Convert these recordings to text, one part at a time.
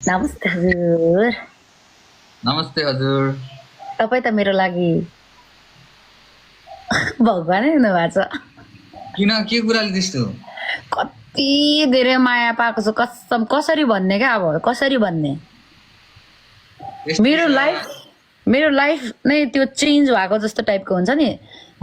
नमस्ते हजुर। नमस्ते हजुर। तपाईँ त मेरो लागि भगवानै हुनुभएको छ। किन के कुराले त्यस्तो? कति धेरै माया पाएको छु कसम। कसरी भन्ने क्या, अब कसरी भन्ने। मेरो लाइफ नै त्यो चेन्ज भएको जस्तो टाइपको हुन्छ नि।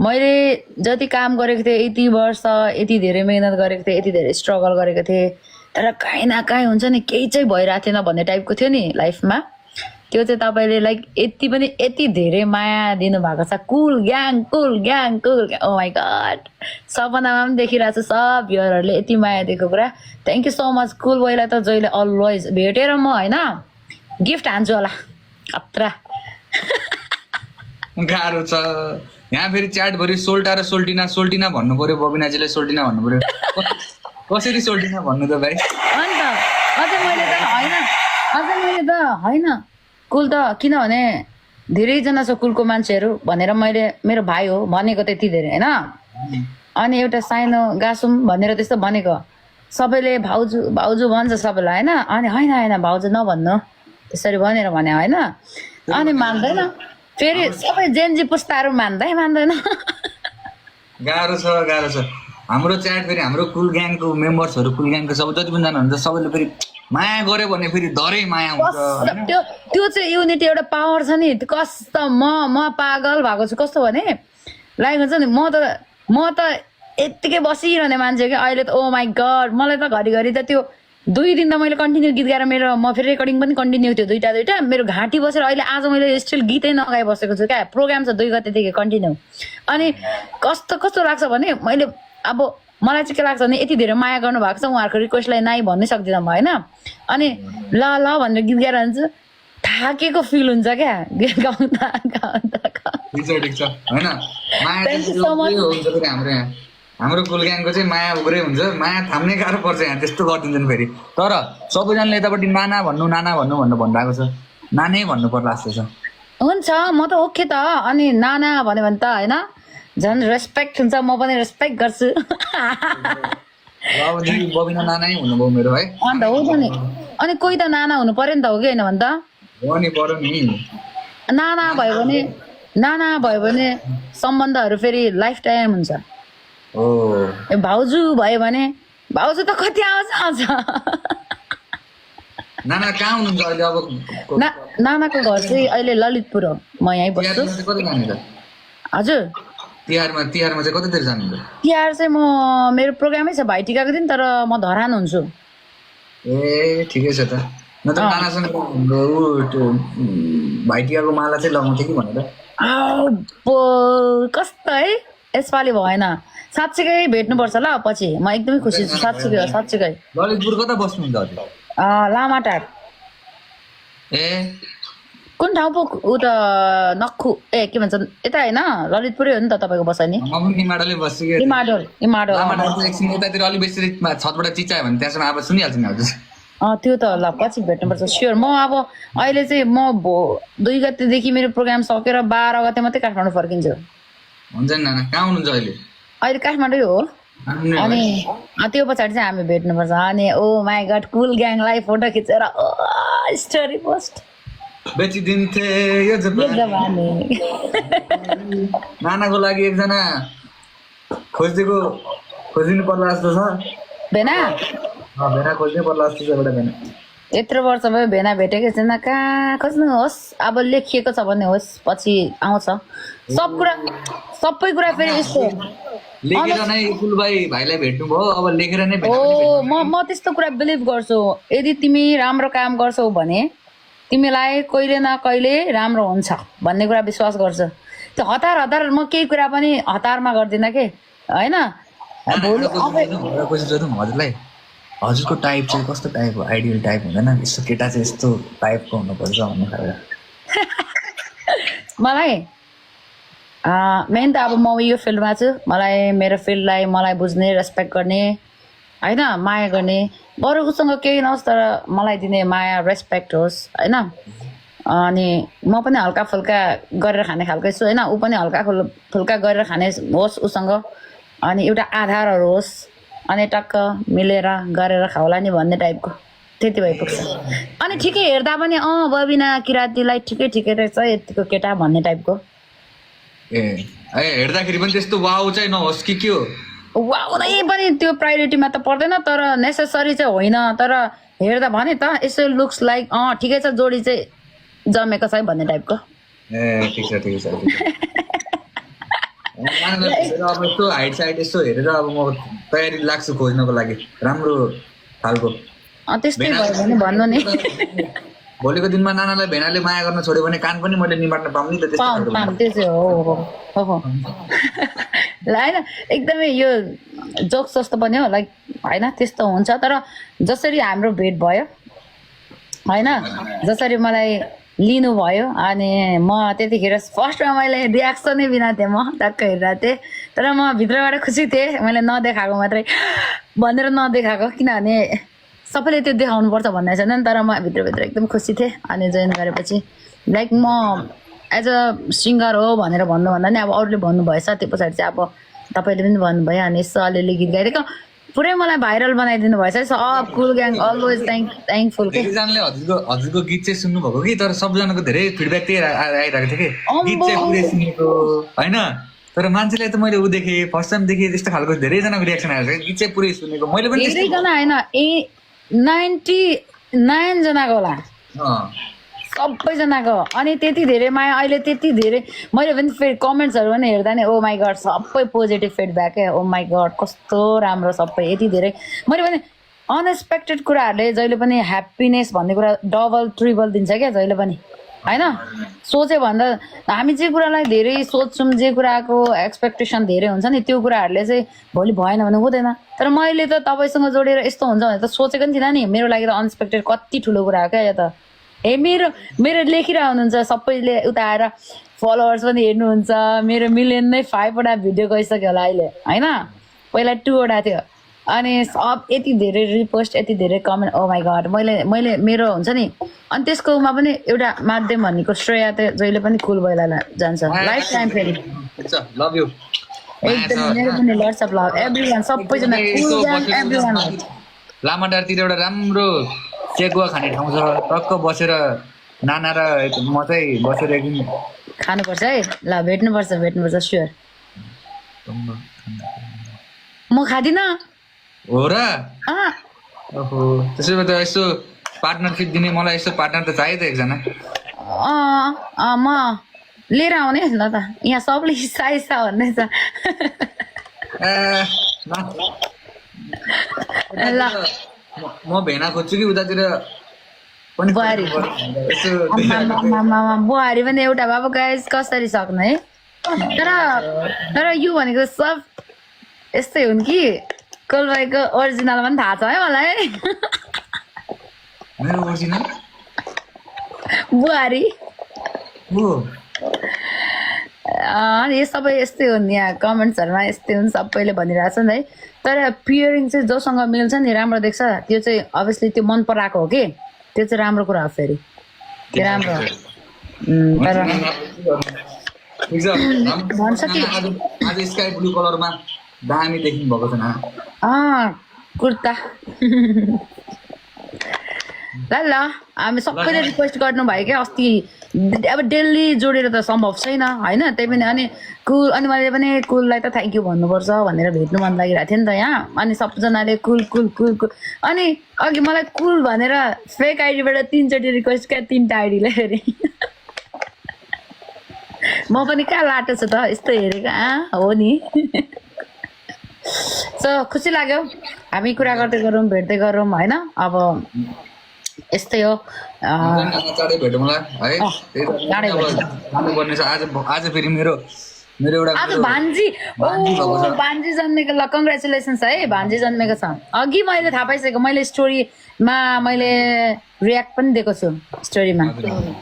मैले जति काम गरेको थिएँ, यति वर्ष यति धेरै मेहनत गरेको थिएँ, यति धेरै स्ट्रगल गरेको थिएँ, तर काहीँ न काहीँ हुन्छ नि केही चाहिँ भइरहेको थिएन भन्ने टाइपको थियो नि लाइफमा। त्यो चाहिँ तपाईँले लाइक यति धेरै माया दिनुभएको छ। कुल ग्याङ ओ माई गड। सपनामा पनि देखिरहेको छु सब भ्युअरहरूले यति माया दिएको कुरा। थ्याङ्क यू सो मच कुल बोयलाई त जहिले अलवेज भेटेर म होइन गिफ्ट हान्छु होला खतरा। गाह्रो छ यहाँ फेरि च्याटभरि सोल्टा र सोल्टिना भन्नु पर्यो। बबिनाजीले सोल्टिना भन्नु पर्यो। कसरी सोल्टिना भन्नु त भाइ? अनि त अझै मैले त होइन कुल त किनभने धेरैजना छ कुलको मान्छेहरू भनेर मैले मेरो भाइ हो भनेको त्यति धेरै होइन। अनि एउटा सानो गासुम भनेर त्यस्तो भनेको सबैले भाउजू भाउजू भन्छ सबैलाई होइन। अनि होइन भाउजू नभन्नु त्यसरी भनेर भने होइन। अनि मान्दैन फेरि सबै जेनजी पुस्ताहरू मान्दैन। गाह्रो छ हाम्रो च्याट फेरि हाम्रो कुल ग्याङको मेम्बर्सहरू कुल ग्याङको सब जति पनि जानुहुन्छ सबैले फेरि माया गर्यो भने फेरि धरै माया हुन्छ। त्यो चाहिँ युनिटी एउटा पावर छ नि। कस्तो म पागल भएको छु कस्तो भने लाइक हुन्छ नि म त यत्तिकै बसिरहने मान्छे क्या अहिले त। ओ माई गड मलाई त घरिघरि त त्यो 2 दिन त मैले कन्टिन्यू गीत गाएर म फेरि रेकर्डिङ पनि कन्टिन्यू थियो दुईटा मेरो घाँटी बसेर अहिले आज मैले स्टिल गीतै नगाइबसेको छु क्या। प्रोग्राम छ 2 गतेदेखि कन्टिन्यू। अनि कस्तो लाग्छ भने मैले अब मलाई चाहिँ के लाग्छ भने यति धेरै माया गर्नु भएको छ उहाँहरूको रिक्वेस्टलाई नाइ भन्नै सक्दिनँ म होइन। अनि ल भनेर गीत गाएर हुन्छ थाकेको फिल हुन्छ क्या गीत गाउँदा हाम्रो कुल ग्याङको चाहिँ माया उग्रै हुन्छ। माया थाम्ने गाह्रो पर्छ यहाँ त्यस्तो गरिदिन्छन् फेरि। तर सबैजनाले यतापट्टि नाना भन्नु भनिरहेको छ। नानै भन्नु पर्ला जस्तो छ। हुन्छ म त ओके त। अनि नाना भन्यो भने त होइन झन् रेस्पेक्ट हुन्छ। म पनि रेस्पेक्ट गर्छु। बबिना नानै हुनुभयो मेरो है। अन्त हो त नि। अनि कोही त नाना हुनु पर्यो नि त हो कि होइन भन् त। नाना भयो भने सम्बन्धहरू फेरि लाइफ टाइम हुन्छ। भाउजू भयो भने भाउजू त कति आउँछ। नाना कहाँ हुनुहुन्छ अहिले? अब नानाको घर चाहिँ अहिले ललितपुर हो। म यहीँ बस्छु। हजुर तिहारमा चाहिँ कतितिर जानुहुन्छ? तिहार चाहिँ मेरो प्रोग्रामै छ भाइटिकाको दिन तर म धरान हुन्छु। ए ठिकै छ त। न त नानासँग भाइटिकाको माला चाहिँ लगाउँथे कि भनेर। कस्तो है यसपालि भएन। साँच्चीकै भेट्नुपर्छ ल पछि। म एकदमै खुसी छु साँच्चीकै। ललितपुर कता बस्नुहुन्छ हजुर? लामाटार। ए कुन ठाउँ पो ऊ त नक्खु के भन्छ यता होइन ललितपुरै हो नि त तपाईँको बसाइ नि? म पनि इमाडोले बस्छु कि। इमाडोल एकछिन यतातिर अलि बेसी छतबाट चिचायो भने त्यहाँसम्म अब सुनिहाल्छु नि हजुर। त्यो त ल पछि भेट्नुपर्छ स्योर। म अब अहिले चाहिँ म 2 गतेदेखि मेरो प्रोग्राम सकेर 12 गते मात्रै काठमाडौँ फर्किन्छु। हुन्छ नि नाना कहाँ हुनुहुन्छ अहिले? अहिले काठमाडौँ हो। अनि त्यो पछाडि चाहिँ हामी भेट्नुपर्छ। अनि ओ माई गड कुल ग्याङलाई फोटो खिचेर स्टोरी पोस्ट बेचिदिन्थे यो जमाने। नानाको लागि एकजना खोजिदिनु पर्ला जस्तो छ। भेना खोज्नै पर्ला जस्तो छ एउटा भेना। यत्रो वर्ष भयो भेना भेटेकै छैन। कहाँ खोज्नुहोस् अब लेखिएको छ भने होस् पछि आउँछ सबै कुरा फेरि यस्तो लेखेर नै कुल भाइलाई भेट्नु भयो अब लेखेर नै हो। म त्यस्तो कुरा बिलिभ गर्छु। यदि तिमी राम्रो काम गर्छौ भने तिमीलाई कहिले न कहिले राम्रो हुन्छ भन्ने कुरा विश्वास गर्छु। त्यो हतार म केही कुरा पनि हतारमा गर्दिनँ के होइन। हजुरलाई हजुरको टाइप चाहिँ कस्तो टाइप हो? आइडियल टाइप हुँदैन यस्तो केटा चाहिँ यस्तो टाइपको हुनुपर्छ भन्ने खालको? मलाई मेन त अब म यो फिल्डमा छु। मलाई मेरो फिल्डलाई मलाई बुझ्ने रेस्पेक्ट गर्ने होइन माया गर्ने। बरु उसँग केही नहोस् तर मलाई दिने माया रेस्पेक्ट होस् होइन। अनि म पनि हल्का फुल्का गरेर खाने खालकै छु होइन। ऊ पनि हल्का फुल्का गरेर खाने होस् उसँग। अनि एउटा आधारहरू होस् अनि टक्क मिलेर गरेर खाउला नि भन्ने टाइपको। त्यति भइपुग्छ अनि ठिकै हेर्दा पनि बबिना किराँतीलाई ठिकै रहेछ यतिको केटा भन्ने टाइपको ए हेर्दाखेरि पनि त्यस्तो वाउ चाहिँ नहोस् कि के हो उनै पनि त्यो प्रायोरिटीमा त पर्दैन तर नेसेसरी चाहिँ होइन तर हेर्दा भने त यसो लुक्स लाइक ठिकै छ जोडी चाहिँ जमेको छ है भन्ने टाइपको ए ठिक छ अब यस्तो हाइट साइट यसो हेरेर अब म तयारी लाग्छु खोज्नको लागि राम्रो खालको त्यस्तै भयो भने भन्नु नि भोलिको दिनमा नानालाई भेनाले माया गर्न छोड्यो भने कान पनि मैले निमाट्न पाऊँ नि त त्यस्तो खालको। पाऊँ त्यो चाहिँ हो ल होइन एकदमै यो जोक्स जस्तो पनि हो लाइक होइन त्यस्तो हुन्छ तर जसरी हाम्रो भेट भयो होइन जसरी मलाई लिनुभयो अनि म त्यतिखेर फर्स्टमा मैले रियाक्सनै बिना थिएँ म टक्क हेरिरहेको थिएँ तर म भित्रबाट खुसी थिएँ मैले नदेखाएको मात्रै भनेर नदेखाएको किनभने सबैले त्यो देखाउनुपर्छ भन्ने छैन नि तर म भित्रभित्र एकदम खुसी थिएँ अनि जोइन गरेपछि लाइक म एज अ सिङ्गर हो भनेर भन्नुभन्दा नि अब अरूले भन्नुभएछ त्यो पछाडि चाहिँ अब तपाईँले पनि भन्नुभयो अनि यसो अलिअलि गीत गाइदिएको पुरै मलाई भाइरल बनाइदिनु भएछ कुल ग्याङ अलवेज थ्याङ्कफुल के धेरैजनाले हजुरको गीत चाहिँ सुन्नुभएको कि तर सबजनाको धेरै फिडब्याक त्यही आइरहेको थियो कि गीत चाहिँ पुरै सुनेको होइन तर मान्छेलाई त मैले ऊ देखेँ फर्स्ट टाइम देखेँ त्यस्तो खालको धेरैजनाको रियाक्सन आएको छ गीत चाहिँ पुरै सुनेको मैले पनि धेरैजना होइन 99 जनाको होला सबैजनाको अनि त्यति धेरै माया अहिले त्यति धेरै मैले पनि फेरि कमेन्ट्सहरू पनि हेर्दा नि ओ माई गड सबै positive feedback oh my god कस्तो राम्रो सबै यति धेरै मैले पनि अनएक्सपेक्टेड कुराहरूले जहिले पनि ह्याप्पिनेस भन्ने कुरा डबल ट्रिबल दिन्छ क्या जहिले पनि होइन सोच्यो भन्दा हामी जे कुरालाई धेरै सोच्छौँ जे कुराको एक्सपेक्टेसन धेरै हुन्छ नि त्यो कुराहरूले चाहिँ भोलि भएन भने हुँदैन तर मैले त तपाईँसँग जोडेर यस्तो हुन्छ भने त सोचेको पनि थिइनँ नि मेरो लागि त अनएक्सपेक्टेड कति ठुलो कुरा हो क्या यो त मेरो लेखिरहेको हुनुहुन्छ सबैले उता आएर फलोवर्स पनि हेर्नुहुन्छ मेरो मिलियन नै 5वटा भिडियो गइसक्यो होला अहिले होइन पहिला 2वटा थियो अनि सब यति धेरै रिपोस्ट यति धेरै कमेन्ट ओ माई गड मैले मेरो हुन्छ नि अनि त्यसकोमा पनि एउटा माध्यम भनेको श्रेया त जहिले पनि कुल भइला जान्छ लाइफ टाइम फेरि लभ यु एकदम मेरो पनि लट्स अफ लभ एभ्रीवन सबैजना कुल ग्याङ एभ्रीवन लामाडारतिर एउटा राम्रो चेकुवा खाने ठाउँ छ टक्क बसेर नाना र म चाहिँ बसेर एकदिन खानुपर्छ है ल भेट्नुपर्छ स्योर म खाँदिनँ हो र ओहो त्यसो भए त यसो पार्टनरसिप दिने मलाई यसो पार्टनर त चाहियो त एकजना म लिएर आउने ल त यहाँ सबले साइसा भन्दै छ ल म भेना खोज्छु कि उतातिर पनि बुहारी बुहारी पनि एउटा बाबु गाइस कसरी सक्नु है तर यो भनेको सब यस्तै हुन् कि कोलबाईको ओरिजिनल पनि थाहा छ है मलाई मेरो ओरिजिनल बुहारी यो सबै यस्तै हुन् यहाँ कमेन्ट्सहरूमा यस्तै हुन् सबैले भनिरहेछन् है तर पियरिङ चाहिँ जोसँग मिल्छ नि राम्रो देख्छ त्यो चाहिँ अभियसली त्यो मन पराएको हो कि त्यो चाहिँ राम्रो कुरा हो फेरि त्यो राम्रो तर भन्छ कि आज स्काई ब्लू कलरमा दामी देखिनु भएको छ ना कुर्ता ल हामी सबैले रिक्वेस्ट गर्नुभयो क्या अस्ति अब डेली जोडेर त सम्भव छैन होइन त्यही पनि अनि कुल अनि मैले पनि कुललाई त थ्याङ्क यू भन्नुपर्छ भनेर भेट्नु मन लागिरहेको थियो नि त यहाँ अनि सबजनाले कुल अनि अघि मलाई कुल भनेर फेक आइडीबाट 3चोटि रिक्वेस्ट क्या 3टा आइडीले फेरि म पनि कहाँ लाटो छु त यस्तो हेरेको हो नि सो खुसी लाग्यो हामी कुरा गर्दै गरौँ भेट्दै गरौँ होइन अब यस्तै हो चाँडै भेटौँ होला है आज फेरि मेरो एउटा आज भान्जी जन्मेको ल कङ्ग्रेचुलेसन्स है भान्जी जन्मेको छ अघि मैले थाहा पाइसकेको मैले स्टोरीमा मैले रियाक्ट पनि दिएको छु स्टोरीमा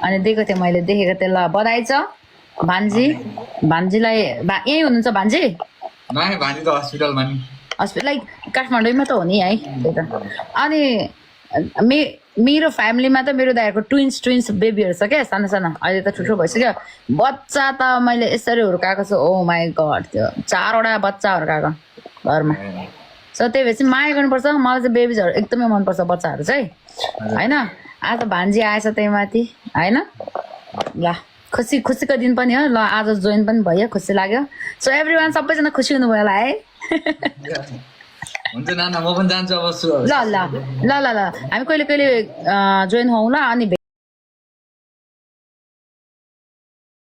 अनि दिएको थिएँ मैले देखेको थिएँ ल बधाई छ भान्जीलाई यहीँ हुनुहुन्छ भान्जी भान्जी त हस्पिटलमा नि हस्पिटल लाइक काठमाडौँमा त हो नि है त्यही त अनि मेरो फ्यामिलीमा त मेरो दाइहरूको ट्विन्स बेबीहरू छ क्या सानो अहिले त ठुल्ठुलो भइसक्यो बच्चा त मैले यसरी हुर्काएको छु ओ माई गड त्यो 4वटा बच्चा हुर्काएको घरमा सो त्यही भएर चाहिँ माया गर्नुपर्छ। मलाई चाहिँ बेबिजहरू एकदमै मनपर्छ, बच्चाहरू चाहिँ होइन। आज भान्जी आएछ त्यही माथि होइन। ल खुसीको दिन पनि हो। ल आज जोइन पनि भयो, खुसी लाग्यो। सो एभ्री वान सबैजना खुसी हुनुभयो होला है। हुन्छ नाना, म पनि जान्छु अब। ल ल ल ल ल हामी कहिले कहिले जोइन हौँ ल, अनि